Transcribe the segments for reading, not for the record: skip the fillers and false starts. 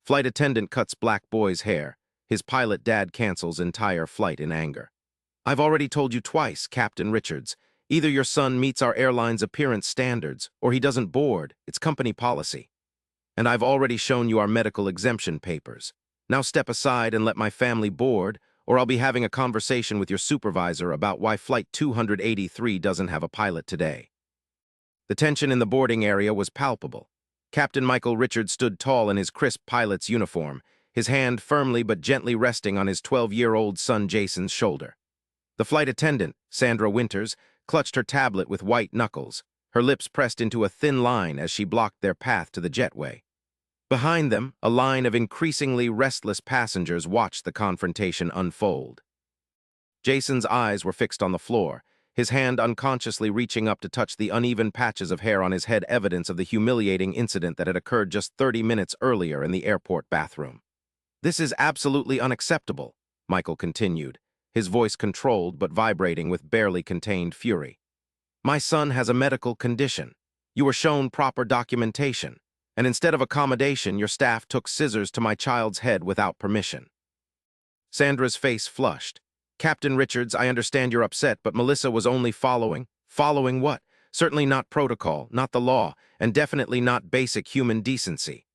Flight attendant cuts black boy's hair. His pilot dad cancels entire flight in anger. I've already told you twice, Captain Richards. Either your son meets our airline's appearance standards, or he doesn't board. It's company policy. And I've already shown you our medical exemption papers. Now step aside and let my family board, or I'll be having a conversation with your supervisor about why Flight 283 doesn't have a pilot today. The tension in the boarding area was palpable. Captain Michael Richards stood tall in his crisp pilot's uniform, his hand firmly but gently resting on his 12-year-old son Jason's shoulder. The flight attendant, Sandra Winters, clutched her tablet with white knuckles, her lips pressed into a thin line as she blocked their path to the jetway. Behind them, a line of increasingly restless passengers watched the confrontation unfold. Jason's eyes were fixed on the floor, his hand unconsciously reaching up to touch the uneven patches of hair on his head, evidence of the humiliating incident that had occurred just 30 minutes earlier in the airport bathroom. "This is absolutely unacceptable," Michael continued, his voice controlled but vibrating with barely contained fury. "My son has a medical condition. You were shown proper documentation, and instead of accommodation, your staff took scissors to my child's head without permission." Sandra's face flushed. "Captain Richards, I understand you're upset, but Melissa was only following. Following what? Certainly not protocol, not the law, and definitely not basic human decency."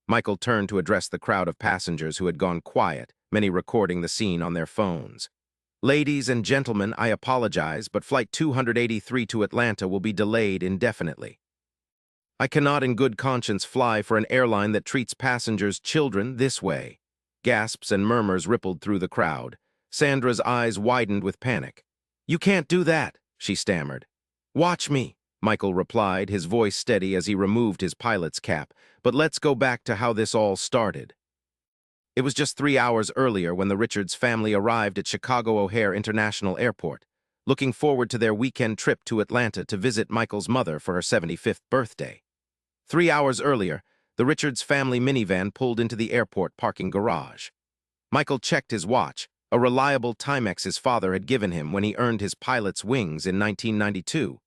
Michael turned to address the crowd of passengers who had gone quiet, many recording the scene on their phones. "Ladies and gentlemen, I apologize, but Flight 283 to Atlanta will be delayed indefinitely. I cannot in good conscience fly for an airline that treats passengers' children this way." Gasps and murmurs rippled through the crowd. Sandra's eyes widened with panic. "You can't do that," she stammered. "Watch me," Michael replied, his voice steady as he removed his pilot's cap. "But let's go back to how this all started." It was just 3 hours earlier when the Richards family arrived at Chicago O'Hare International Airport, looking forward to their weekend trip to Atlanta to visit Michael's mother for her 75th birthday. 3 hours earlier, the Richards family minivan pulled into the airport parking garage. Michael checked his watch, a reliable Timex his father had given him when he earned his pilot's wings in 1992,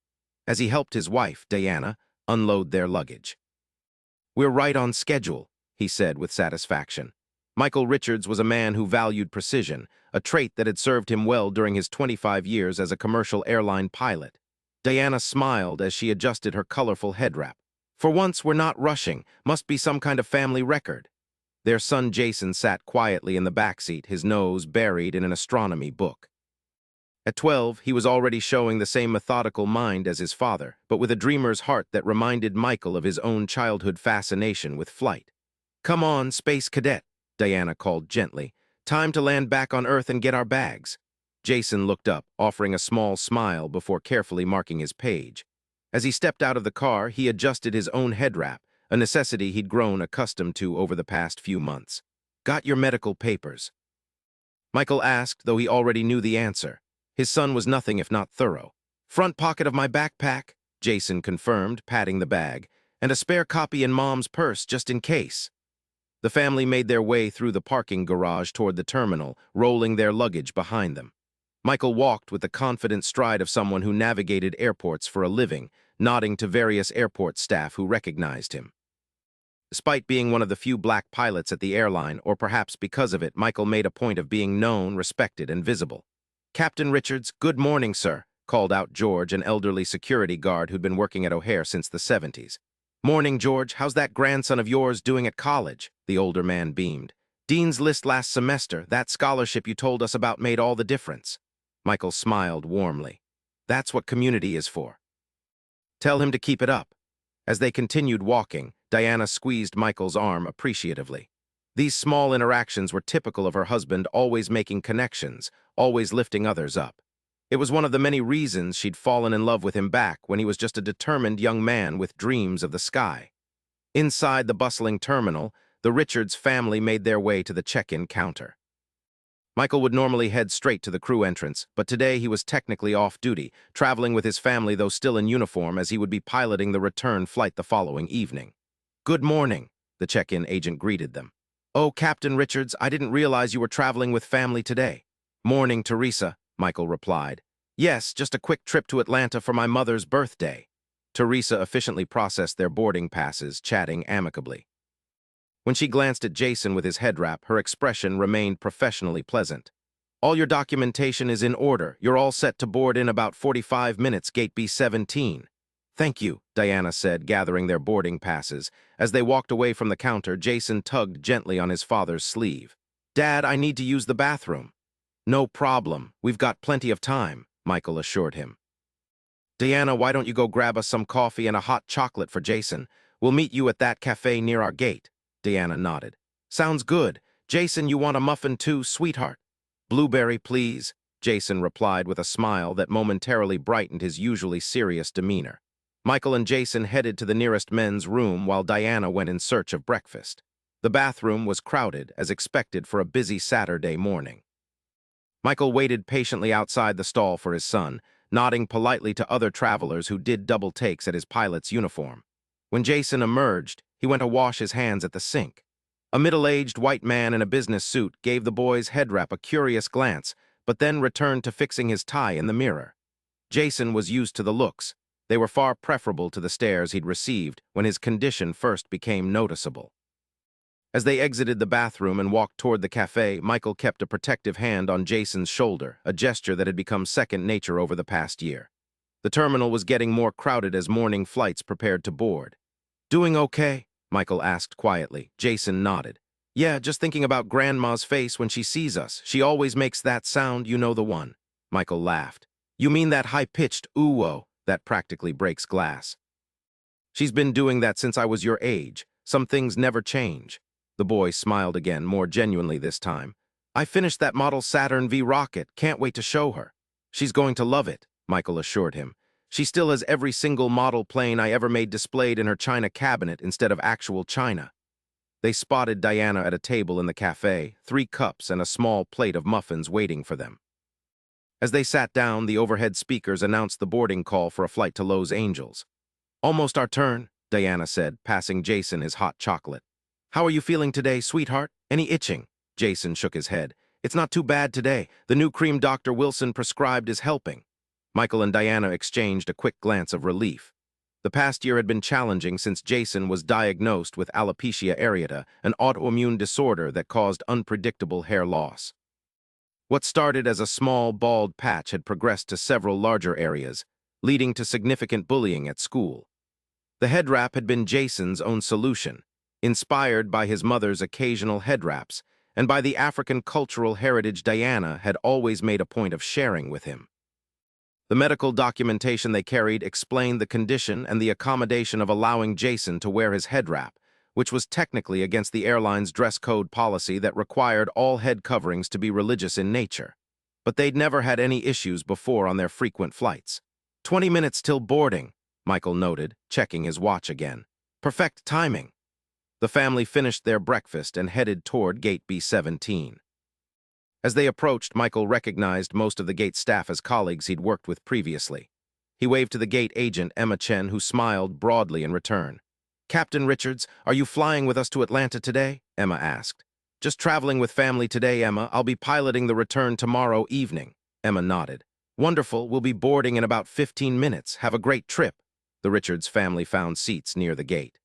as he helped his wife, Diana, unload their luggage. "We're right on schedule," he said with satisfaction. Michael Richards was a man who valued precision, a trait that had served him well during his 25 years as a commercial airline pilot. Diana smiled as she adjusted her colorful headwrap. "For once, we're not rushing. Must be some kind of family record." Their son Jason sat quietly in the backseat, his nose buried in an astronomy book. At 12, he was already showing the same methodical mind as his father, but with a dreamer's heart that reminded Michael of his own childhood fascination with flight. "Come on, Space Cadet," Diana called gently. "Time to land back on Earth and get our bags." Jason looked up, offering a small smile before carefully marking his page. As he stepped out of the car, he adjusted his own headwrap, a necessity he'd grown accustomed to over the past few months. "Got your medical papers?" Michael asked, though he already knew the answer. His son was nothing if not thorough. "Front pocket of my backpack," Jason confirmed, patting the bag, "and a spare copy in Mom's purse just in case." The family made their way through the parking garage toward the terminal, rolling their luggage behind them. Michael walked with the confident stride of someone who navigated airports for a living, nodding to various airport staff who recognized him. Despite being one of the few black pilots at the airline, or perhaps because of it, Michael made a point of being known, respected, and visible. "Captain Richards, good morning, sir," called out George, an elderly security guard who'd been working at O'Hare since the 70s. "Morning, George. How's that grandson of yours doing at college?" The older man beamed. "Dean's List last semester. That scholarship you told us about made all the difference." Michael smiled warmly. "That's what community is for. Tell him to keep it up." As they continued walking, Diana squeezed Michael's arm appreciatively. These small interactions were typical of her husband, always making connections, always lifting others up. It was one of the many reasons she'd fallen in love with him back when he was just a determined young man with dreams of the sky. Inside the bustling terminal, the Richards family made their way to the check-in counter. Michael would normally head straight to the crew entrance, but today he was technically off-duty, traveling with his family though still in uniform, as he would be piloting the return flight the following evening. "Good morning," the check-in agent greeted them. "Oh, Captain Richards, I didn't realize you were traveling with family today." "Morning, Teresa," Michael replied. "Yes, just a quick trip to Atlanta for my mother's birthday." Teresa efficiently processed their boarding passes, chatting amicably. When she glanced at Jason with his headwrap, her expression remained professionally pleasant. All your documentation is in order. You're all set to board in about 45 minutes, Gate B17. Thank you, Diana said, gathering their boarding passes. As they walked away from the counter, Jason tugged gently on his father's sleeve. Dad, I need to use the bathroom. No problem. We've got plenty of time, Michael assured him. Diana, why don't you go grab us some coffee and a hot chocolate for Jason? We'll meet you at that cafe near our gate. Diana nodded. Sounds good. Jason, you want a muffin too, sweetheart? Blueberry, please, Jason replied with a smile that momentarily brightened his usually serious demeanor. Michael and Jason headed to the nearest men's room while Diana went in search of breakfast. The bathroom was crowded, as expected for a busy Saturday morning. Michael waited patiently outside the stall for his son, nodding politely to other travelers who did double takes at his pilot's uniform. When Jason emerged, he went to wash his hands at the sink. A middle-aged white man in a business suit gave the boy's headwrap a curious glance, but then returned to fixing his tie in the mirror. Jason was used to the looks. They were far preferable to the stares he'd received when his condition first became noticeable. As they exited the bathroom and walked toward the cafe, Michael kept a protective hand on Jason's shoulder, a gesture that had become second nature over the past year. The terminal was getting more crowded as morning flights prepared to board. Doing okay? Michael asked quietly. Jason nodded. Yeah, just thinking about Grandma's face when she sees us. She always makes that sound, you know the one. Michael laughed. You mean that high-pitched ooh-oh that practically breaks glass? She's been doing that since I was your age. Some things never change. The boy smiled again, more genuinely this time. I finished that model Saturn V rocket. Can't wait to show her. She's going to love it, Michael assured him. She still has every single model plane I ever made displayed in her china cabinet instead of actual china. They spotted Diana at a table in the cafe, 3 cups and a small plate of muffins waiting for them. As they sat down, the overhead speakers announced the boarding call for a flight to Los Angeles. Almost our turn, Diana said, passing Jason his hot chocolate. How are you feeling today, sweetheart? Any itching? Jason shook his head. It's not too bad today. The new cream Dr. Wilson prescribed is helping. Michael and Diana exchanged a quick glance of relief. The past year had been challenging since Jason was diagnosed with alopecia areata, an autoimmune disorder that caused unpredictable hair loss. What started as a small, bald patch had progressed to several larger areas, leading to significant bullying at school. The headwrap had been Jason's own solution, inspired by his mother's occasional headwraps and by the African cultural heritage Diana had always made a point of sharing with him. The medical documentation they carried explained the condition and the accommodation of allowing Jason to wear his headwrap, which was technically against the airline's dress code policy that required all head coverings to be religious in nature. But they'd never had any issues before on their frequent flights. 20 minutes till boarding, Michael noted, checking his watch again. Perfect timing. The family finished their breakfast and headed toward Gate B17. As they approached, Michael recognized most of the gate staff as colleagues he'd worked with previously. He waved to the gate agent, Emma Chen, who smiled broadly in return. Captain Richards, are you flying with us to Atlanta today? Emma asked. Just traveling with family today, Emma. I'll be piloting the return tomorrow evening. Emma nodded. Wonderful. We'll be boarding in about 15 minutes. Have a great trip. The Richards family found seats near the gate.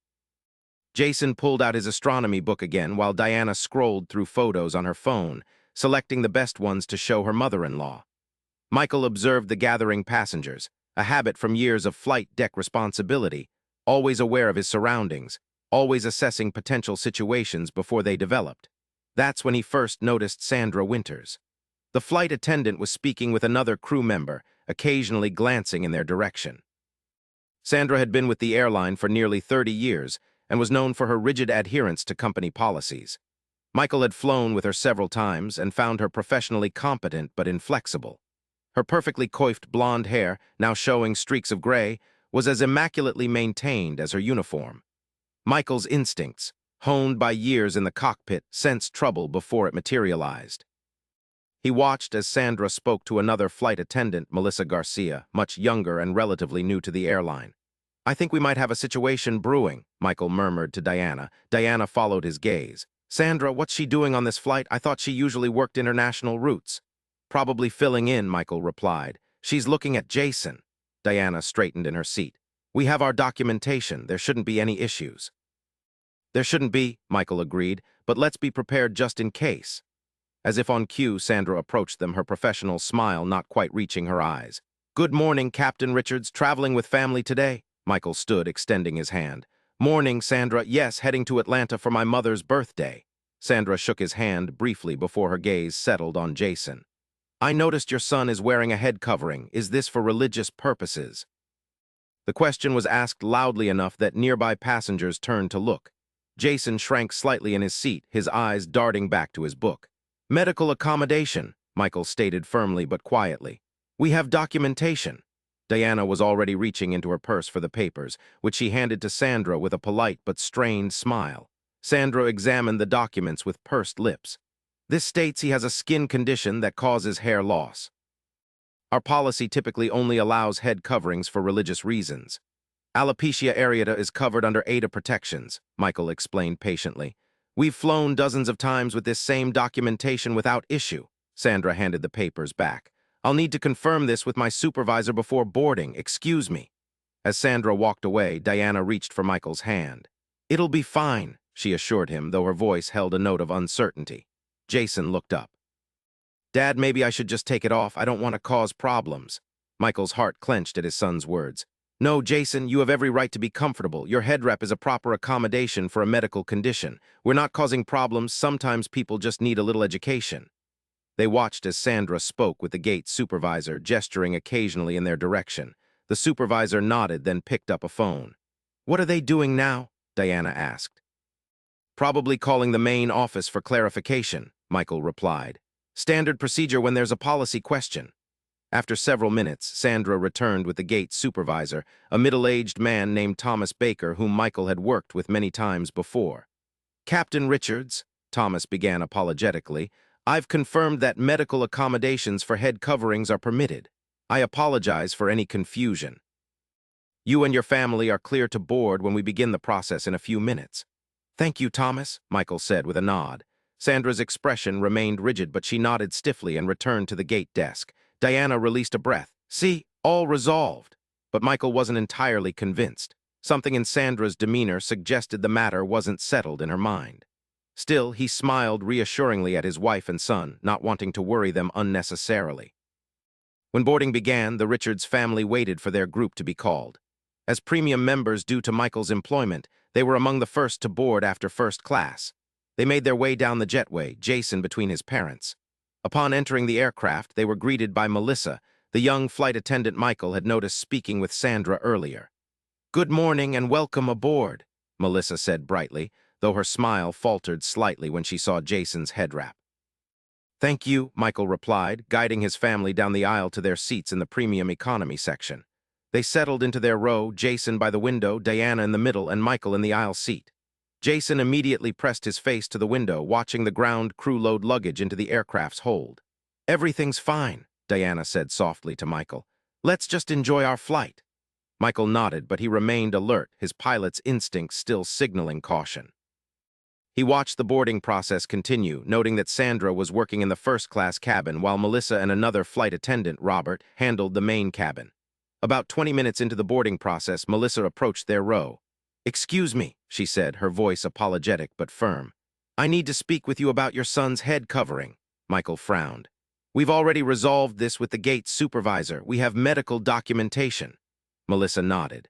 Jason pulled out his astronomy book again while Diana scrolled through photos on her phone, selecting the best ones to show her mother-in-law. Michael observed the gathering passengers, a habit from years of flight deck responsibility, always aware of his surroundings, always assessing potential situations before they developed. That's when he first noticed Sandra Winters. The flight attendant was speaking with another crew member, occasionally glancing in their direction. Sandra had been with the airline for nearly 30 years and was known for her rigid adherence to company policies. Michael had flown with her several times and found her professionally competent but inflexible. Her perfectly coiffed blonde hair, now showing streaks of gray, was as immaculately maintained as her uniform. Michael's instincts, honed by years in the cockpit, sensed trouble before it materialized. He watched as Sandra spoke to another flight attendant, Melissa Garcia, much younger and relatively new to the airline. I think we might have a situation brewing, Michael murmured to Diana. Diana followed his gaze. Sandra, what's she doing on this flight? I thought she usually worked international routes. Probably filling in, Michael replied. She's looking at Jason. Diana straightened in her seat. We have our documentation. There shouldn't be any issues. There shouldn't be, Michael agreed, but let's be prepared just in case. As if on cue, Sandra approached them, her professional smile not quite reaching her eyes. Good morning, Captain Richards. Traveling with family today? Michael stood, extending his hand. Morning, Sandra. Yes, heading to Atlanta for my mother's birthday. Sandra shook his hand briefly before her gaze settled on Jason. I noticed your son is wearing a head covering. Is this for religious purposes? The question was asked loudly enough that nearby passengers turned to look. Jason shrank slightly in his seat, his eyes darting back to his book. Medical accommodation, Michael stated firmly but quietly. We have documentation. Diana was already reaching into her purse for the papers, which she handed to Sandra with a polite but strained smile. Sandra examined the documents with pursed lips. This states he has a skin condition that causes hair loss. Our policy typically only allows head coverings for religious reasons. Alopecia areata is covered under ADA protections, Michael explained patiently. We've flown dozens of times with this same documentation without issue. Sandra handed the papers back. I'll need to confirm this with my supervisor before boarding. Excuse me. As Sandra walked away, Diana reached for Michael's hand. It'll be fine, she assured him, though her voice held a note of uncertainty. Jason looked up. Dad, maybe I should just take it off. I don't want to cause problems. Michael's heart clenched at his son's words. No, Jason, you have every right to be comfortable. Your headwrap is a proper accommodation for a medical condition. We're not causing problems. Sometimes people just need a little education. They watched as Sandra spoke with the gate supervisor, gesturing occasionally in their direction. The supervisor nodded, then picked up a phone. What are they doing now? Diana asked. Probably calling the main office for clarification, Michael replied. Standard procedure when there's a policy question. After several minutes, Sandra returned with the gate supervisor, a middle-aged man named Thomas Baker, whom Michael had worked with many times before. Captain Richards, Thomas began apologetically, I've confirmed that medical accommodations for head coverings are permitted. I apologize for any confusion. You and your family are clear to board when we begin the process in a few minutes. Thank you, Thomas, Michael said with a nod. Sandra's expression remained rigid, but she nodded stiffly and returned to the gate desk. Diana released a breath. See, all resolved. But Michael wasn't entirely convinced. Something in Sandra's demeanor suggested the matter wasn't settled in her mind. Still, he smiled reassuringly at his wife and son, not wanting to worry them unnecessarily. When boarding began, the Richards family waited for their group to be called. As premium members due to Michael's employment, they were among the first to board after first class. They made their way down the jetway, Jason between his parents. Upon entering the aircraft, they were greeted by Melissa, the young flight attendant Michael had noticed speaking with Sandra earlier. Good morning and welcome aboard, Melissa said brightly, though her smile faltered slightly when she saw Jason's headwrap. Thank you, Michael replied, guiding his family down the aisle to their seats in the premium economy section. They settled into their row, Jason by the window, Diana in the middle, and Michael in the aisle seat. Jason immediately pressed his face to the window, watching the ground crew load luggage into the aircraft's hold. Everything's fine, Diana said softly to Michael. Let's just enjoy our flight. Michael nodded, but he remained alert, his pilot's instincts still signaling caution. He watched the boarding process continue, noting that Sandra was working in the first-class cabin while Melissa and another flight attendant, Robert, handled the main cabin. About 20 minutes into the boarding process, Melissa approached their row. Excuse me, she said, her voice apologetic but firm. I need to speak with you about your son's head covering. Michael frowned. We've already resolved this with the gate supervisor. We have medical documentation. Melissa nodded.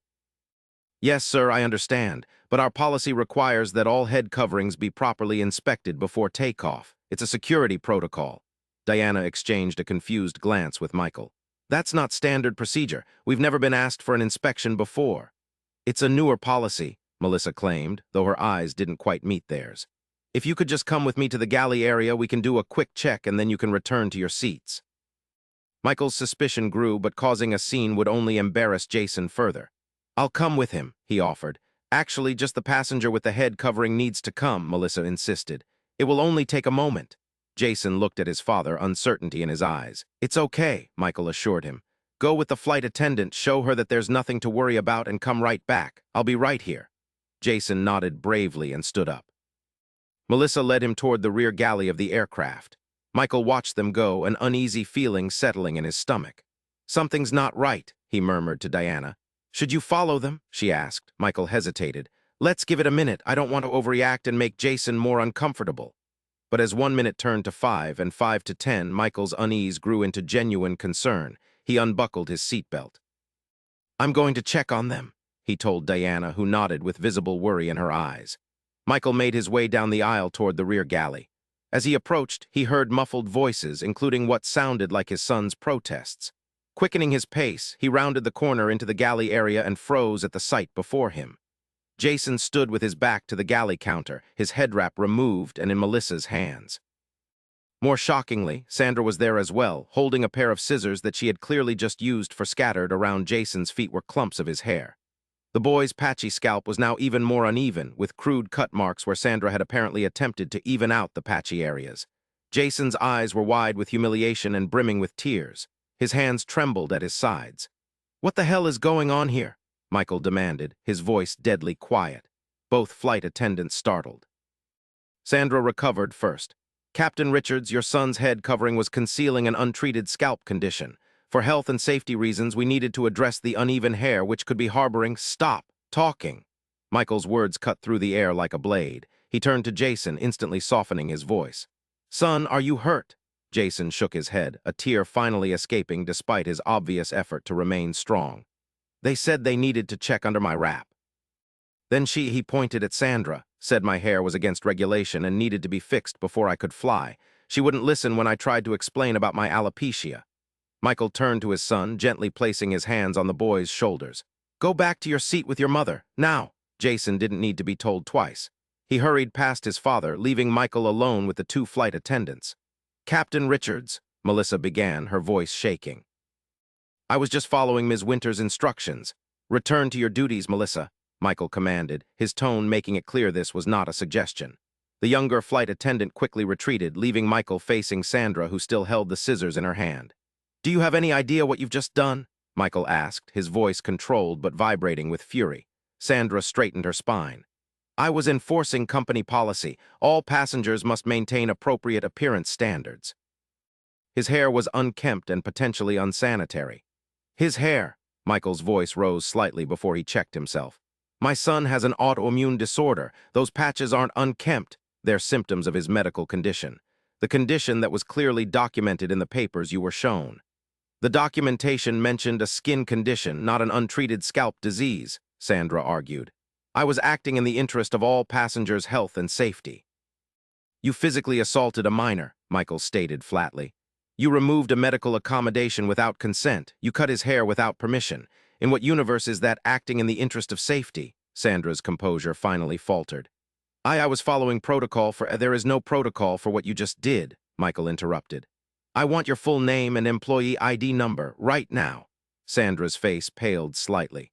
Yes, sir, I understand, but our policy requires that all head coverings be properly inspected before takeoff. It's a security protocol. Diana exchanged a confused glance with Michael. That's not standard procedure. We've never been asked for an inspection before. It's a newer policy, Melissa claimed, though her eyes didn't quite meet theirs. If you could just come with me to the galley area, we can do a quick check and then you can return to your seats. Michael's suspicion grew, but causing a scene would only embarrass Jason further. I'll come with him, he offered. Actually, just the passenger with the head covering needs to come, Melissa insisted. It will only take a moment. Jason looked at his father, uncertainty in his eyes. It's okay, Michael assured him. Go with the flight attendant, show her that there's nothing to worry about, and come right back. I'll be right here. Jason nodded bravely and stood up. Melissa led him toward the rear galley of the aircraft. Michael watched them go, an uneasy feeling settling in his stomach. Something's not right, he murmured to Diana. Should you follow them? She asked. Michael hesitated. Let's give it a minute. I don't want to overreact and make Jason more uncomfortable. But as 1 minute turned to 5 and 5 to 10, Michael's unease grew into genuine concern. He unbuckled his seatbelt. I'm going to check on them, he told Diana, who nodded with visible worry in her eyes. Michael made his way down the aisle toward the rear galley. As he approached, he heard muffled voices, including what sounded like his son's protests. Quickening his pace, he rounded the corner into the galley area and froze at the sight before him. Jason stood with his back to the galley counter, his headwrap removed and in Melissa's hands. More shockingly, Sandra was there as well, holding a pair of scissors that she had clearly just used for scattered around Jason's feet were clumps of his hair. The boy's patchy scalp was now even more uneven, with crude cut marks where Sandra had apparently attempted to even out the patchy areas. Jason's eyes were wide with humiliation and brimming with tears. His hands trembled at his sides. "What the hell is going on here?" Michael demanded, his voice deadly quiet. Both flight attendants startled. Sandra recovered first. "Captain Richards, your son's head covering was concealing an untreated scalp condition. For health and safety reasons, we needed to address the uneven hair which could be harboring—" "Stop talking!" Michael's words cut through the air like a blade. He turned to Jason, instantly softening his voice. "Son, are you hurt?" Jason shook his head, a tear finally escaping despite his obvious effort to remain strong. "They said they needed to check under my wrap. Then he pointed at Sandra, said my hair was against regulation and needed to be fixed before I could fly. She wouldn't listen when I tried to explain about my alopecia." Michael turned to his son, gently placing his hands on the boy's shoulders. "Go back to your seat with your mother, now." Jason didn't need to be told twice. He hurried past his father, leaving Michael alone with the two flight attendants. "Captain Richards," Melissa began, her voice shaking. "I was just following Ms. Winter's instructions. Return to your duties, Melissa," Michael commanded, his tone making it clear this was not a suggestion. The younger flight attendant quickly retreated, leaving Michael facing Sandra, who still held the scissors in her hand. "Do you have any idea what you've just done?" Michael asked, his voice controlled but vibrating with fury. Sandra straightened her spine. "I was enforcing company policy. All passengers must maintain appropriate appearance standards." His hair was unkempt and potentially unsanitary. "His hair," Michael's voice rose slightly before he checked himself. "My son has an autoimmune disorder. Those patches aren't unkempt. They're symptoms of his medical condition. The condition that was clearly documented in the papers you were shown. The documentation mentioned a skin condition, not an untreated scalp disease," Sandra argued. "I was acting in the interest of all passengers' health and safety." "You physically assaulted a minor," Michael stated flatly. "You removed a medical accommodation without consent. You cut his hair without permission. In what universe is that acting in the interest of safety?" Sandra's composure finally faltered. I was following protocol for—" "There is no protocol for what you just did," Michael interrupted. "I want your full name and employee ID number, right now." Sandra's face paled slightly.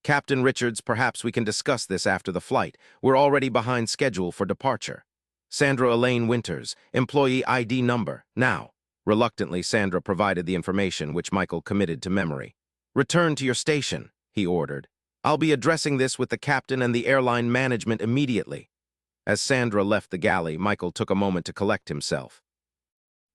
"Captain Richards, perhaps we can discuss this after the flight. We're already behind schedule for departure." "Sandra Elaine Winters, employee ID number, now." Reluctantly, Sandra provided the information, which Michael committed to memory. "Return to your station," he ordered. "I'll be addressing this with the captain and the airline management immediately." As Sandra left the galley, Michael took a moment to collect himself.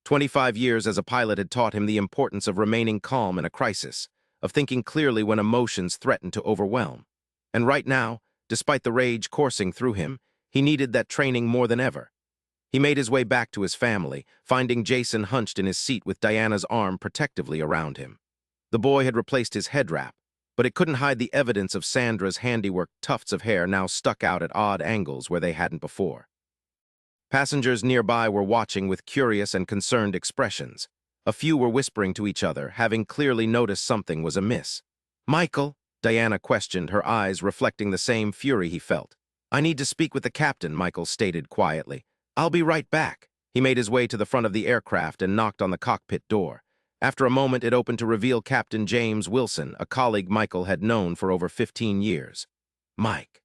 25 years as a pilot had taught him the importance of remaining calm in a crisis, of thinking clearly when emotions threatened to overwhelm. And right now, despite the rage coursing through him, he needed that training more than ever. He made his way back to his family, finding Jason hunched in his seat with Diana's arm protectively around him. The boy had replaced his headwrap, but it couldn't hide the evidence of Sandra's handiwork. Tufts of hair now stuck out at odd angles where they hadn't before. Passengers nearby were watching with curious and concerned expressions. A few were whispering to each other, having clearly noticed something was amiss. "Michael?" Diana questioned, her eyes reflecting the same fury he felt. "I need to speak with the captain," Michael stated quietly. "I'll be right back." He made his way to the front of the aircraft and knocked on the cockpit door. After a moment, it opened to reveal Captain James Wilson, a colleague Michael had known for over 15 years. "Mike."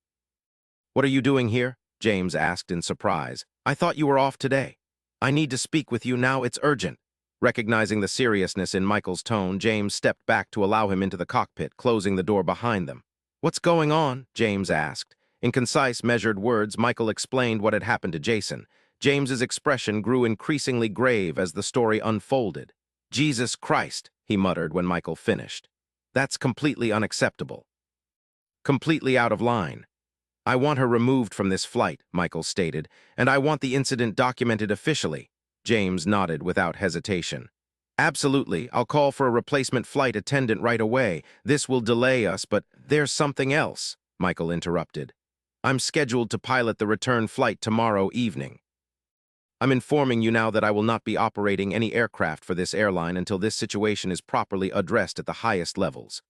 "What are you doing here?" James asked in surprise. "I thought you were off today." "I need to speak with you now, it's urgent." Recognizing the seriousness in Michael's tone, James stepped back to allow him into the cockpit, closing the door behind them. "What's going on?" James asked. In concise, measured words, Michael explained what had happened to Jason. James's expression grew increasingly grave as the story unfolded. "Jesus Christ," he muttered when Michael finished. "That's completely unacceptable. Completely out of line." I want her removed from this flight, Michael stated, and I want the incident documented officially. James nodded without hesitation. Absolutely, I'll call for a replacement flight attendant right away. This will delay us, but there's something else, Michael interrupted. I'm scheduled to pilot the return flight tomorrow evening. I'm informing you now that I will not be operating any aircraft for this airline until this situation is properly addressed at the highest levels.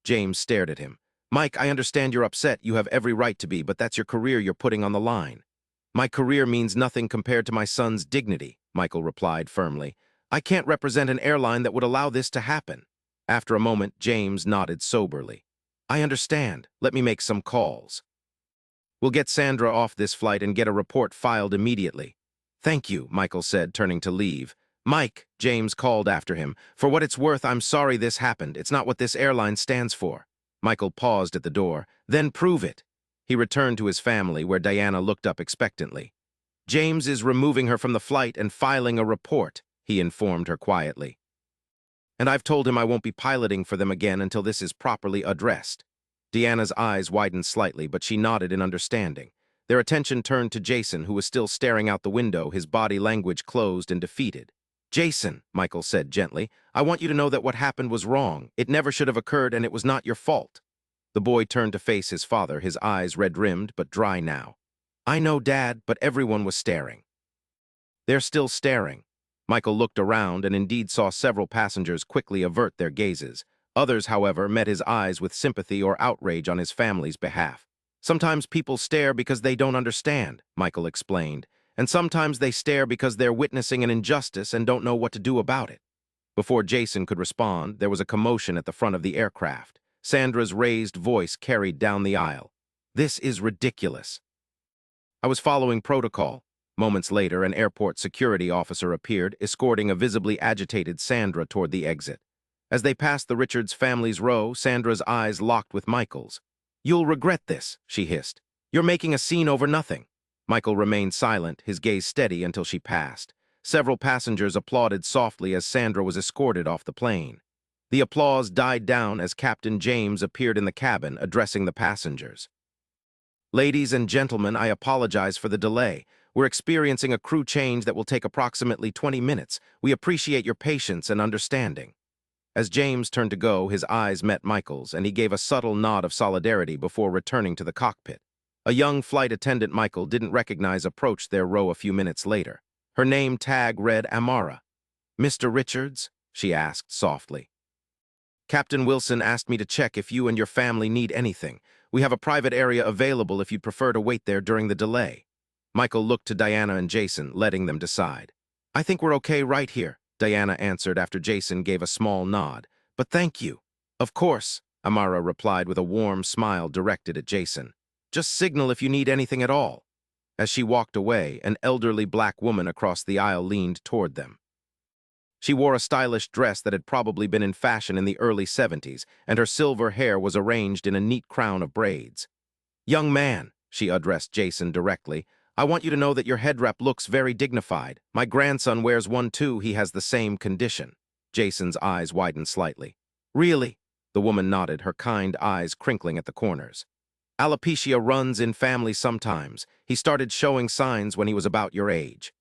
James stared at him. Mike, I understand you're upset. You have every right to be, but that's your career you're putting on the line. My career means nothing compared to my son's dignity, Michael replied firmly. I can't represent an airline that would allow this to happen. After a moment, James nodded soberly. I understand. Let me make some calls. We'll get Sandra off this flight and get a report filed immediately. Thank you, Michael said, turning to leave. Mike, James called after him. For what it's worth, I'm sorry this happened. It's not what this airline stands for. Michael paused at the door. Then prove it. He returned to his family, where Diana looked up expectantly. James is removing her from the flight and filing a report, he informed her quietly. And I've told him I won't be piloting for them again until this is properly addressed. Deanna's eyes widened slightly, but she nodded in understanding. Their attention turned to Jason, who was still staring out the window, his body language closed and defeated. Jason, Michael said gently, I want you to know that what happened was wrong. It never should have occurred, and it was not your fault. The boy turned to face his father, his eyes red-rimmed but dry now. I know, Dad, but everyone was staring. They're still staring. Michael looked around and indeed saw several passengers quickly avert their gazes. Others, however, met his eyes with sympathy or outrage on his family's behalf. Sometimes people stare because they don't understand, Michael explained, and sometimes they stare because they're witnessing an injustice and don't know what to do about it. Before Jason could respond, there was a commotion at the front of the aircraft. Sandra's raised voice carried down the aisle. This is ridiculous. I was following protocol. Moments later, an airport security officer appeared, escorting a visibly agitated Sandra toward the exit. As they passed the Richards family's row, Sandra's eyes locked with Michael's. You'll regret this, she hissed. You're making a scene over nothing. Michael remained silent, his gaze steady until she passed. Several passengers applauded softly as Sandra was escorted off the plane. The applause died down as Captain James appeared in the cabin, addressing the passengers. Ladies and gentlemen, I apologize for the delay. We're experiencing a crew change that will take approximately 20 minutes. We appreciate your patience and understanding. As James turned to go, his eyes met Michael's, and he gave a subtle nod of solidarity before returning to the cockpit. A young flight attendant Michael didn't recognize approached their row a few minutes later. Her name tag read Amara. Mr. Richards? She asked softly. Captain Wilson asked me to check if you and your family need anything. We have a private area available if you'd prefer to wait there during the delay. Michael looked to Diana and Jason, letting them decide. I think we're okay right here, Diana answered after Jason gave a small nod. But thank you. Of course, Amara replied with a warm smile directed at Jason. Just signal if you need anything at all. As she walked away, an elderly black woman across the aisle leaned toward them. She wore a stylish dress that had probably been in fashion in the early 70s, and her silver hair was arranged in a neat crown of braids. Young man, she addressed Jason directly, I want you to know that your headwrap looks very dignified. My grandson wears one too. He has the same condition. Jason's eyes widened slightly. Really? The woman nodded, her kind eyes crinkling at the corners. Alopecia runs in families sometimes. He started showing signs when he was about your age.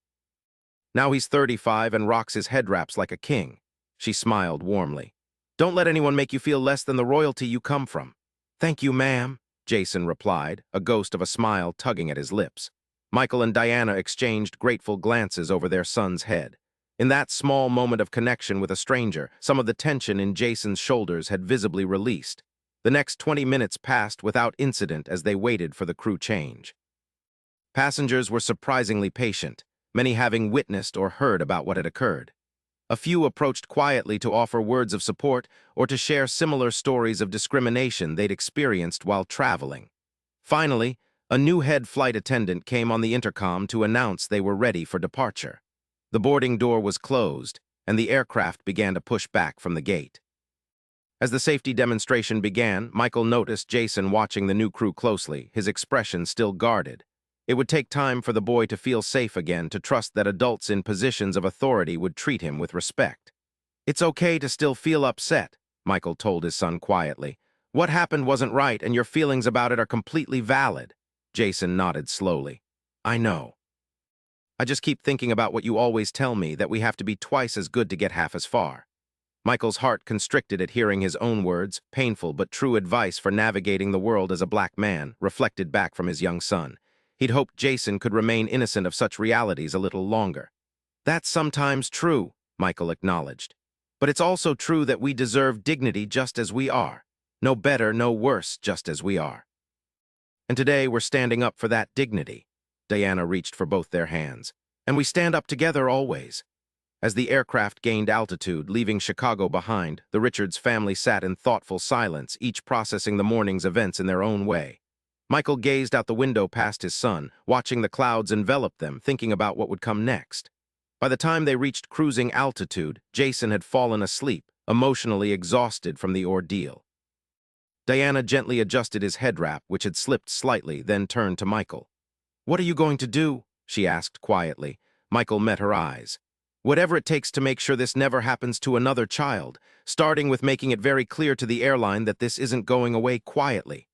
Now he's 35 and rocks his headwraps like a king. She smiled warmly. Don't let anyone make you feel less than the royalty you come from. Thank you, ma'am, Jason replied, a ghost of a smile tugging at his lips. Michael and Diana exchanged grateful glances over their son's head. In that small moment of connection with a stranger, some of the tension in Jason's shoulders had visibly released. The next 20 minutes passed without incident as they waited for the crew change. Passengers were surprisingly patient, many having witnessed or heard about what had occurred. A few approached quietly to offer words of support or to share similar stories of discrimination they'd experienced while traveling. Finally, a new head flight attendant came on the intercom to announce they were ready for departure. The boarding door was closed, and the aircraft began to push back from the gate. As the safety demonstration began, Michael noticed Jason watching the new crew closely, his expression still guarded. It would take time for the boy to feel safe again, to trust that adults in positions of authority would treat him with respect. It's okay to still feel upset, Michael told his son quietly. What happened wasn't right, and your feelings about it are completely valid. Jason nodded slowly. I know. I just keep thinking about what you always tell me, that we have to be twice as good to get half as far. Michael's heart constricted at hearing his own words, painful but true advice for navigating the world as a black man, reflected back from his young son. He'd hoped Jason could remain innocent of such realities a little longer. That's sometimes true, Michael acknowledged. But it's also true that we deserve dignity just as we are. No better, no worse, just as we are. And today we're standing up for that dignity. Diana reached for both their hands. And we stand up together always. As the aircraft gained altitude, leaving Chicago behind, the Richards family sat in thoughtful silence, each processing the morning's events in their own way. Michael gazed out the window past his son, watching the clouds envelop them, thinking about what would come next. By the time they reached cruising altitude, Jason had fallen asleep, emotionally exhausted from the ordeal. Diana gently adjusted his headwrap, which had slipped slightly, then turned to Michael. "What are you going to do?" she asked quietly. Michael met her eyes. "Whatever it takes to make sure this never happens to another child, starting with making it very clear to the airline that this isn't going away quietly."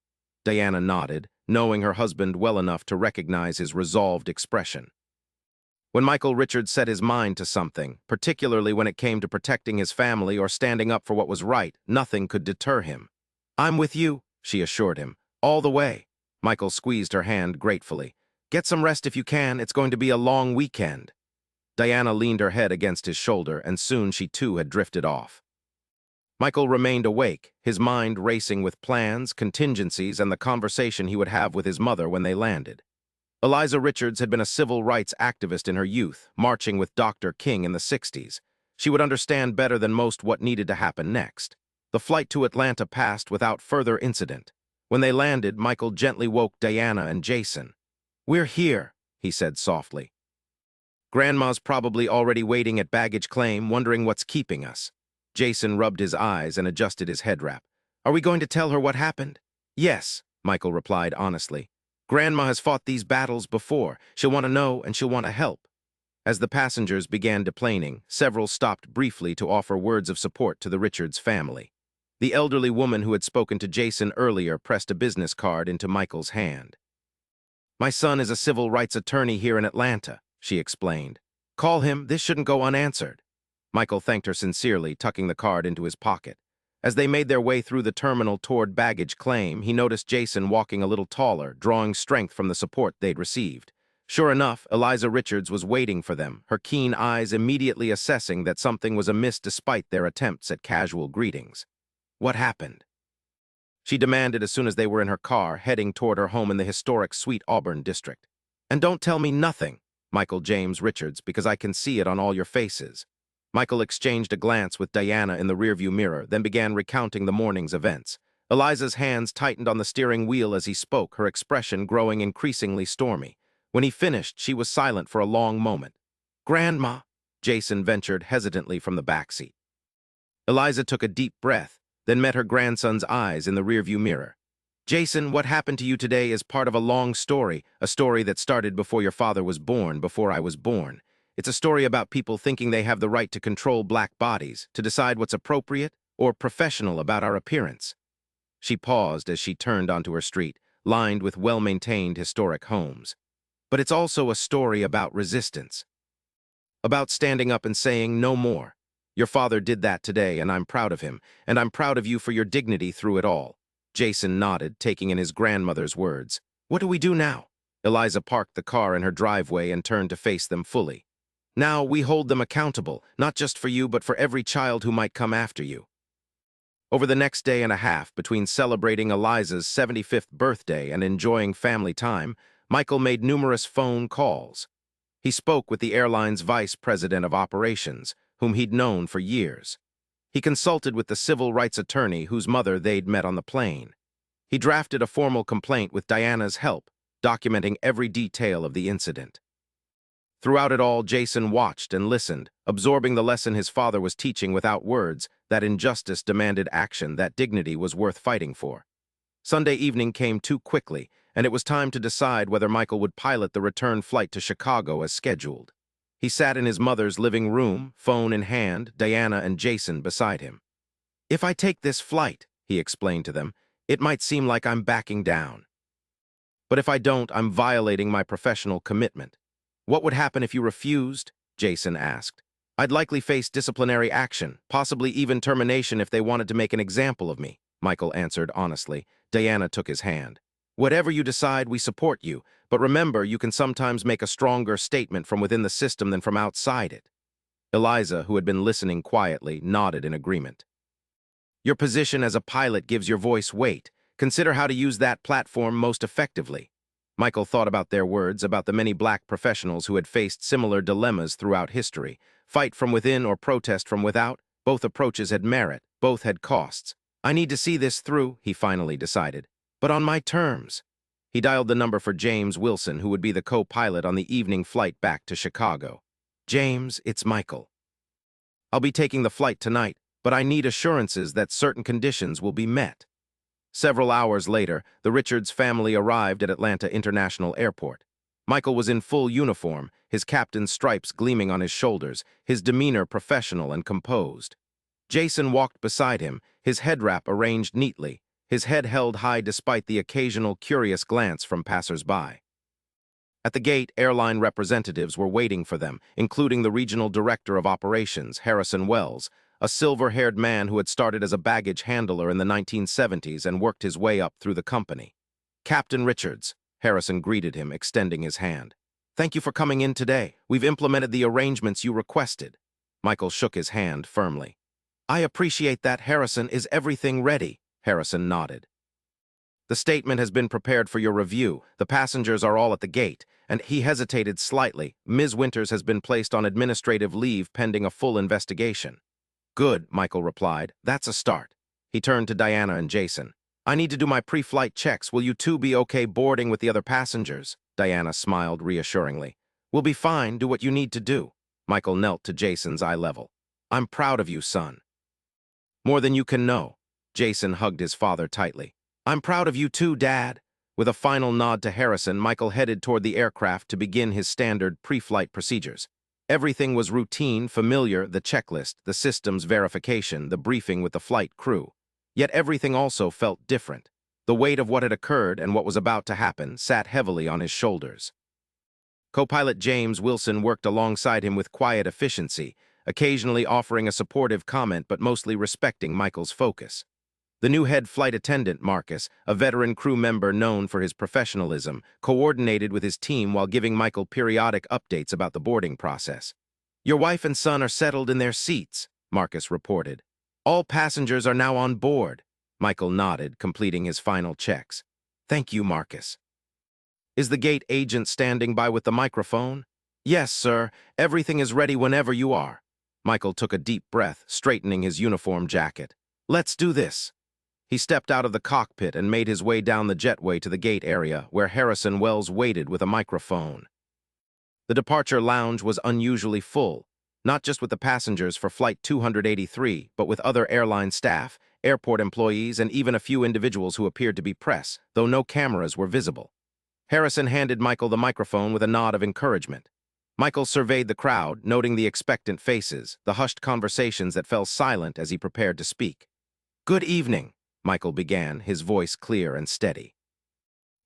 Diana nodded, knowing her husband well enough to recognize his resolved expression. When Michael Richards set his mind to something, particularly when it came to protecting his family or standing up for what was right, nothing could deter him. "I'm with you," she assured him, "all the way." Michael squeezed her hand gratefully. "Get some rest if you can, it's going to be a long weekend." Diana leaned her head against his shoulder, and soon she too had drifted off. Michael remained awake, his mind racing with plans, contingencies, and the conversation he would have with his mother when they landed. Eliza Richards had been a civil rights activist in her youth, marching with Dr. King in the 60s. She would understand better than most what needed to happen next. The flight to Atlanta passed without further incident. When they landed, Michael gently woke Diana and Jason. "We're here," he said softly. "Grandma's probably already waiting at baggage claim, wondering what's keeping us." Jason rubbed his eyes and adjusted his headwrap. "Are we going to tell her what happened?" "Yes," Michael replied honestly. "Grandma has fought these battles before. She'll want to know and she'll want to help." As the passengers began deplaning, several stopped briefly to offer words of support to the Richards family. The elderly woman who had spoken to Jason earlier pressed a business card into Michael's hand. "My son is a civil rights attorney here in Atlanta," she explained. "Call him, this shouldn't go unanswered." Michael thanked her sincerely, tucking the card into his pocket. As they made their way through the terminal toward baggage claim, he noticed Jason walking a little taller, drawing strength from the support they'd received. Sure enough, Eliza Richards was waiting for them, her keen eyes immediately assessing that something was amiss despite their attempts at casual greetings. "What happened?" she demanded as soon as they were in her car, heading toward her home in the historic Sweet Auburn district. "And don't tell me nothing, Michael James Richards, because I can see it on all your faces." Michael exchanged a glance with Diana in the rearview mirror, then began recounting the morning's events. Eliza's hands tightened on the steering wheel as he spoke, her expression growing increasingly stormy. When he finished, she was silent for a long moment. "Grandma," Jason ventured hesitantly from the backseat. Eliza took a deep breath, then met her grandson's eyes in the rearview mirror. "Jason, what happened to you today is part of a long story, a story that started before your father was born, before I was born. It's a story about people thinking they have the right to control black bodies, to decide what's appropriate or professional about our appearance." She paused as she turned onto her street, lined with well-maintained historic homes. "But it's also a story about resistance. About standing up and saying no more. Your father did that today, and I'm proud of him, and I'm proud of you for your dignity through it all." Jason nodded, taking in his grandmother's words. "What do we do now?" Eliza parked the car in her driveway and turned to face them fully. "Now we hold them accountable, not just for you, but for every child who might come after you." Over the next day and a half, between celebrating Eliza's 75th birthday and enjoying family time, Michael made numerous phone calls. He spoke with the airline's vice president of operations, whom he'd known for years. He consulted with the civil rights attorney whose mother they'd met on the plane. He drafted a formal complaint with Diana's help, documenting every detail of the incident. Throughout it all, Jason watched and listened, absorbing the lesson his father was teaching without words, that injustice demanded action, that dignity was worth fighting for. Sunday evening came too quickly, and it was time to decide whether Michael would pilot the return flight to Chicago as scheduled. He sat in his mother's living room, phone in hand, Diana and Jason beside him. "If I take this flight," he explained to them, "it might seem like I'm backing down." But if I don't, I'm violating my professional commitment. What would happen if you refused? Jason asked. I'd likely face disciplinary action, possibly even termination if they wanted to make an example of me, Michael answered honestly. Diana took his hand. Whatever you decide, we support you, but remember, you can sometimes make a stronger statement from within the system than from outside it. Eliza, who had been listening quietly, nodded in agreement. Your position as a pilot gives your voice weight. Consider how to use that platform most effectively. Michael thought about their words, about the many black professionals who had faced similar dilemmas throughout history. Fight from within or protest from without, both approaches had merit, both had costs. I need to see this through, he finally decided, but on my terms. He dialed the number for James Wilson, who would be the co-pilot on the evening flight back to Chicago. James, it's Michael. I'll be taking the flight tonight, but I need assurances that certain conditions will be met. Several hours later, the Richards family arrived at Atlanta International Airport. Michael was in full uniform, his captain's stripes gleaming on his shoulders, his demeanor professional and composed. Jason walked beside him, his headwrap arranged neatly, his head held high despite the occasional curious glance from passers-by. At the gate, airline representatives were waiting for them, including the regional director of operations, Harrison Wells, a silver-haired man who had started as a baggage handler in the 1970s and worked his way up through the company. Captain Richards, Harrison greeted him, extending his hand. Thank you for coming in today. We've implemented the arrangements you requested. Michael shook his hand firmly. I appreciate that, Harrison. Is everything ready? Harrison nodded. The statement has been prepared for your review. The passengers are all at the gate, and he hesitated slightly. Ms. Winters has been placed on administrative leave pending a full investigation. Good, Michael replied. That's a start. He turned to Diana and Jason. I need to do my pre-flight checks. Will you two be okay boarding with the other passengers? Diana smiled reassuringly. We'll be fine. Do what you need to do. Michael knelt to Jason's eye level. I'm proud of you, son. More than you can know. Jason hugged his father tightly. I'm proud of you too, Dad. With a final nod to Harrison, Michael headed toward the aircraft to begin his standard pre-flight procedures. Everything was routine, familiar, the checklist, the system's verification, the briefing with the flight crew. Yet everything also felt different. The weight of what had occurred and what was about to happen sat heavily on his shoulders. Co-pilot James Wilson worked alongside him with quiet efficiency, occasionally offering a supportive comment but mostly respecting Michael's focus. The new head flight attendant, Marcus, a veteran crew member known for his professionalism, coordinated with his team while giving Michael periodic updates about the boarding process. Your wife and son are settled in their seats, Marcus reported. All passengers are now on board. Michael nodded, completing his final checks. Thank you, Marcus. Is the gate agent standing by with the microphone? Yes, sir. Everything is ready whenever you are. Michael took a deep breath, straightening his uniform jacket. Let's do this. He stepped out of the cockpit and made his way down the jetway to the gate area, where Harrison Wells waited with a microphone. The departure lounge was unusually full, not just with the passengers for Flight 283, but with other airline staff, airport employees, and even a few individuals who appeared to be press, though no cameras were visible. Harrison handed Michael the microphone with a nod of encouragement. Michael surveyed the crowd, noting the expectant faces, the hushed conversations that fell silent as he prepared to speak. Good evening, Michael began, his voice clear and steady.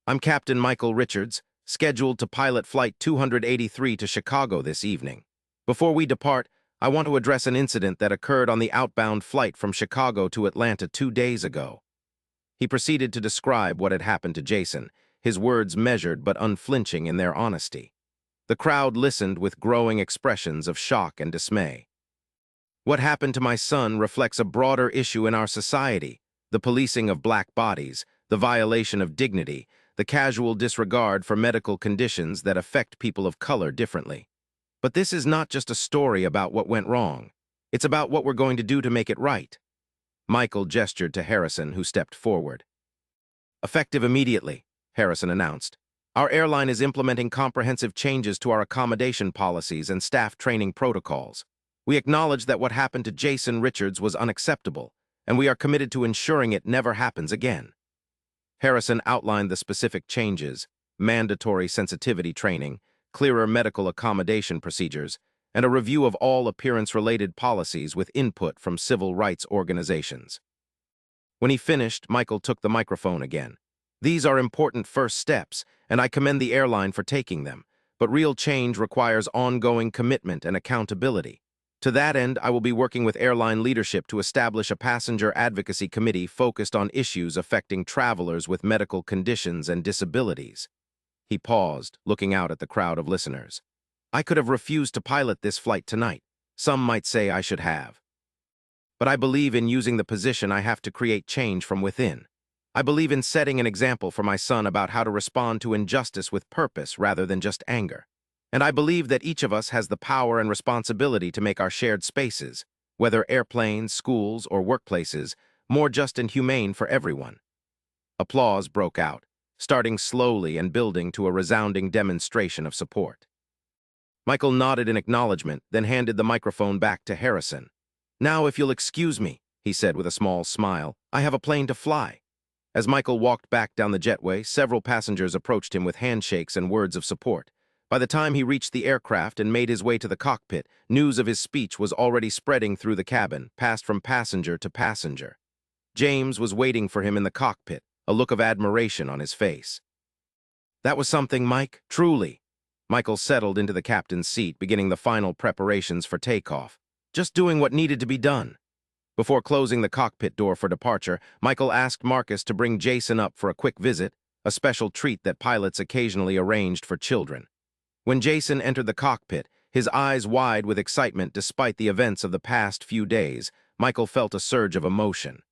I'm Captain Michael Richards, scheduled to pilot Flight 283 to Chicago this evening. Before we depart, I want to address an incident that occurred on the outbound flight from Chicago to Atlanta 2 days ago. He proceeded to describe what had happened to Jason, his words measured but unflinching in their honesty. The crowd listened with growing expressions of shock and dismay. What happened to my son reflects a broader issue in our society. The policing of black bodies, the violation of dignity, the casual disregard for medical conditions that affect people of color differently. But this is not just a story about what went wrong. It's about what we're going to do to make it right. Michael gestured to Harrison, who stepped forward. Effective immediately, Harrison announced. Our airline is implementing comprehensive changes to our accommodation policies and staff training protocols. We acknowledge that what happened to Jason Richards was unacceptable, and we are committed to ensuring it never happens again. Harrison outlined the specific changes, mandatory sensitivity training, clearer medical accommodation procedures, and a review of all appearance-related policies with input from civil rights organizations. When he finished, Michael took the microphone again. These are important first steps, and I commend the airline for taking them, but real change requires ongoing commitment and accountability. To that end, I will be working with airline leadership to establish a passenger advocacy committee focused on issues affecting travelers with medical conditions and disabilities. He paused, looking out at the crowd of listeners. I could have refused to pilot this flight tonight. Some might say I should have. But I believe in using the position I have to create change from within. I believe in setting an example for my son about how to respond to injustice with purpose rather than just anger. And I believe that each of us has the power and responsibility to make our shared spaces, whether airplanes, schools, or workplaces, more just and humane for everyone. Applause broke out, starting slowly and building to a resounding demonstration of support. Michael nodded in acknowledgement, then handed the microphone back to Harrison. "Now, if you'll excuse me," he said with a small smile, "I have a plane to fly." As Michael walked back down the jetway, several passengers approached him with handshakes and words of support. By the time he reached the aircraft and made his way to the cockpit, news of his speech was already spreading through the cabin, passed from passenger to passenger. James was waiting for him in the cockpit, a look of admiration on his face. "That was something, Mike, truly." Michael settled into the captain's seat, beginning the final preparations for takeoff. Just doing what needed to be done. Before closing the cockpit door for departure, Michael asked Marcus to bring Jason up for a quick visit, a special treat that pilots occasionally arranged for children. When Jason entered the cockpit, his eyes wide with excitement despite the events of the past few days, Michael felt a surge of emotion.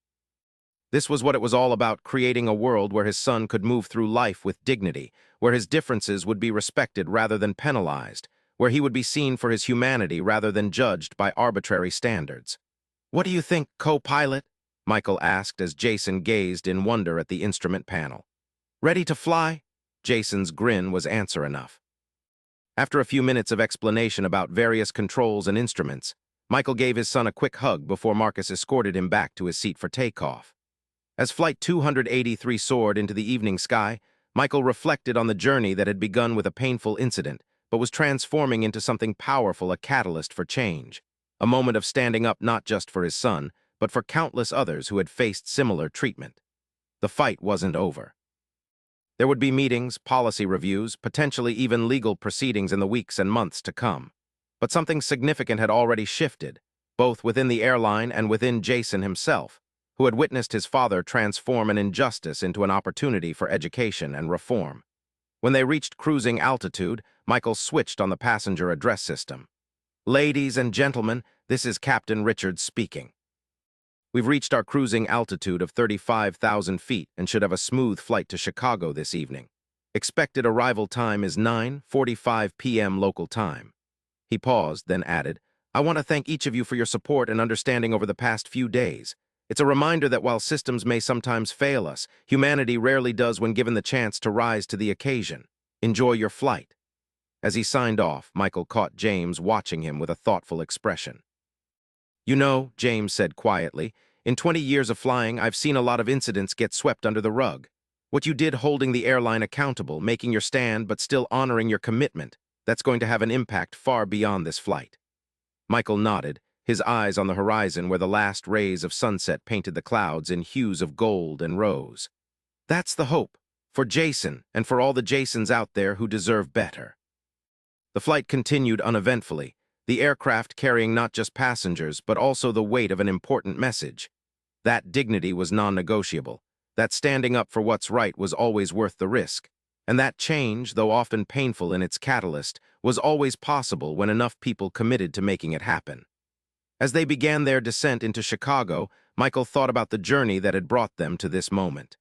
This was what it was all about, creating a world where his son could move through life with dignity, where his differences would be respected rather than penalized, where he would be seen for his humanity rather than judged by arbitrary standards. "What do you think, co-pilot?" Michael asked as Jason gazed in wonder at the instrument panel. "Ready to fly?" Jason's grin was answer enough. After a few minutes of explanation about various controls and instruments, Michael gave his son a quick hug before Marcus escorted him back to his seat for takeoff. As Flight 283 soared into the evening sky, Michael reflected on the journey that had begun with a painful incident, but was transforming into something powerful, a catalyst for change. A moment of standing up not just for his son, but for countless others who had faced similar treatment. The fight wasn't over. There would be meetings, policy reviews, potentially even legal proceedings in the weeks and months to come. But something significant had already shifted, both within the airline and within Jason himself, who had witnessed his father transform an injustice into an opportunity for education and reform. When they reached cruising altitude, Michael switched on the passenger address system. "Ladies and gentlemen, this is Captain Richards speaking. We've reached our cruising altitude of 35,000 feet and should have a smooth flight to Chicago this evening. Expected arrival time is 9:45 p.m. local time." He paused, then added, "I want to thank each of you for your support and understanding over the past few days. It's a reminder that while systems may sometimes fail us, humanity rarely does when given the chance to rise to the occasion. Enjoy your flight." As he signed off, Michael caught James watching him with a thoughtful expression. "You know," James said quietly, "in 20 years of flying, I've seen a lot of incidents get swept under the rug. What you did holding the airline accountable, making your stand but still honoring your commitment, that's going to have an impact far beyond this flight." Michael nodded, his eyes on the horizon where the last rays of sunset painted the clouds in hues of gold and rose. "That's the hope, for Jason and for all the Jasons out there who deserve better." The flight continued uneventfully, the aircraft carrying not just passengers but also the weight of an important message. That dignity was non-negotiable, that standing up for what's right was always worth the risk, and that change, though often painful in its catalyst, was always possible when enough people committed to making it happen. As they began their descent into Chicago, Michael thought about the journey that had brought them to this moment.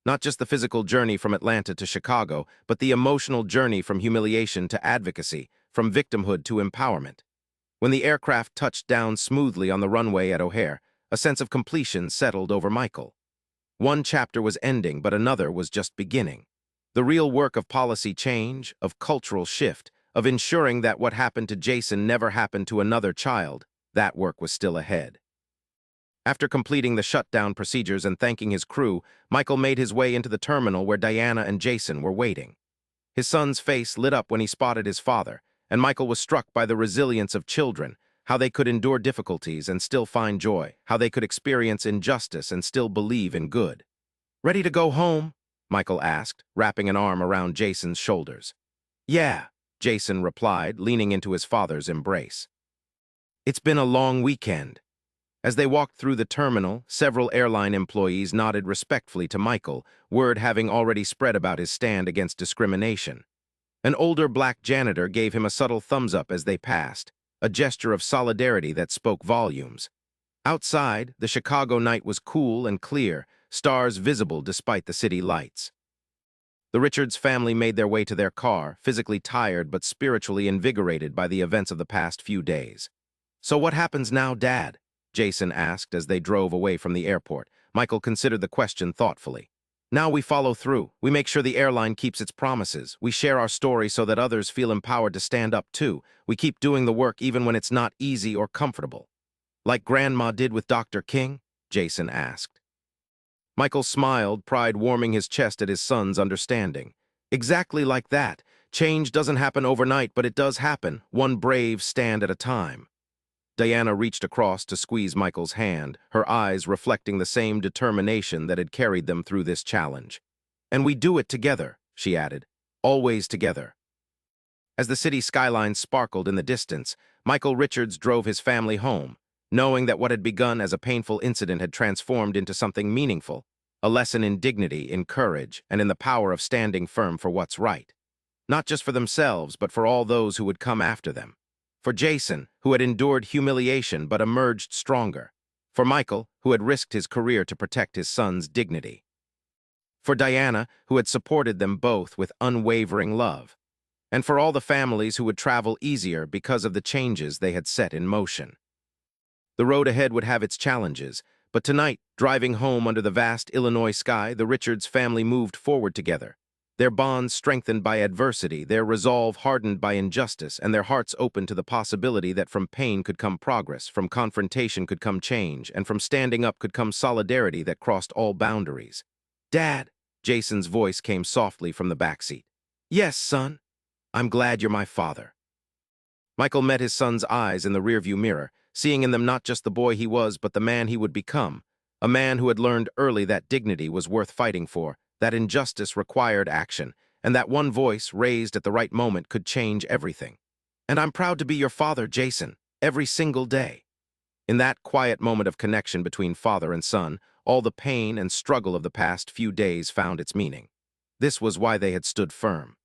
Not just the physical journey from Atlanta to Chicago, but the emotional journey from humiliation to advocacy, from victimhood to empowerment. When the aircraft touched down smoothly on the runway at O'Hare, a sense of completion settled over Michael. One chapter was ending, but another was just beginning. The real work of policy change, of cultural shift, of ensuring that what happened to Jason never happened to another child, that work was still ahead. After completing the shutdown procedures and thanking his crew, Michael made his way into the terminal where Diana and Jason were waiting. His son's face lit up when he spotted his father, and Michael was struck by the resilience of children, how they could endure difficulties and still find joy, how they could experience injustice and still believe in good. "Ready to go home?" Michael asked, wrapping an arm around Jason's shoulders. Yeah, Jason replied, leaning into his father's embrace. It's been a long weekend. As they walked through the terminal, several airline employees nodded respectfully to Michael, word having already spread about his stand against discrimination. An older black janitor gave him a subtle thumbs up as they passed, a gesture of solidarity that spoke volumes. Outside, the Chicago night was cool and clear, stars visible despite the city lights. The Richards family made their way to their car, physically tired but spiritually invigorated by the events of the past few days. So what happens now, Dad? Jason asked as they drove away from the airport. Michael considered the question thoughtfully. Now we follow through. We make sure the airline keeps its promises. We share our story so that others feel empowered to stand up too. We keep doing the work even when it's not easy or comfortable. Like Grandma did with Dr. King? Jason asked. Michael smiled, pride warming his chest at his son's understanding. Exactly like that. Change doesn't happen overnight, but it does happen, one brave stand at a time. Diana reached across to squeeze Michael's hand, her eyes reflecting the same determination that had carried them through this challenge. And we do it together, she added. Always together. As the city skyline sparkled in the distance, Michael Richards drove his family home, knowing that what had begun as a painful incident had transformed into something meaningful, a lesson in dignity, in courage, and in the power of standing firm for what's right. Not just for themselves, but for all those who would come after them. For Jason, who had endured humiliation but emerged stronger. For Michael, who had risked his career to protect his son's dignity. For Diana, who had supported them both with unwavering love. And for all the families who would travel easier because of the changes they had set in motion. The road ahead would have its challenges, but tonight, driving home under the vast Illinois sky, the Richards family moved forward together. Their bonds strengthened by adversity, their resolve hardened by injustice, and their hearts open to the possibility that from pain could come progress, from confrontation could come change, and from standing up could come solidarity that crossed all boundaries. Dad, Jason's voice came softly from the backseat. Yes, son. I'm glad you're my father. Michael met his son's eyes in the rearview mirror, seeing in them not just the boy he was, but the man he would become, a man who had learned early that dignity was worth fighting for, that injustice required action, and that one voice, raised at the right moment, could change everything. And I'm proud to be your father, Jason, every single day. In that quiet moment of connection between father and son, all the pain and struggle of the past few days found its meaning. This was why they had stood firm.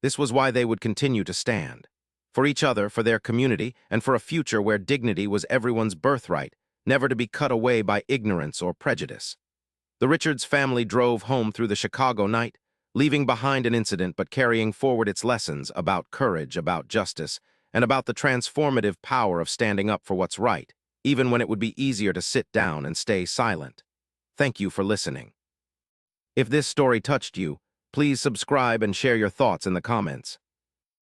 This was why they would continue to stand. For each other, for their community, and for a future where dignity was everyone's birthright, never to be cut away by ignorance or prejudice. The Richards family drove home through the Chicago night, leaving behind an incident but carrying forward its lessons about courage, about justice, and about the transformative power of standing up for what's right, even when it would be easier to sit down and stay silent. Thank you for listening. If this story touched you, please subscribe and share your thoughts in the comments.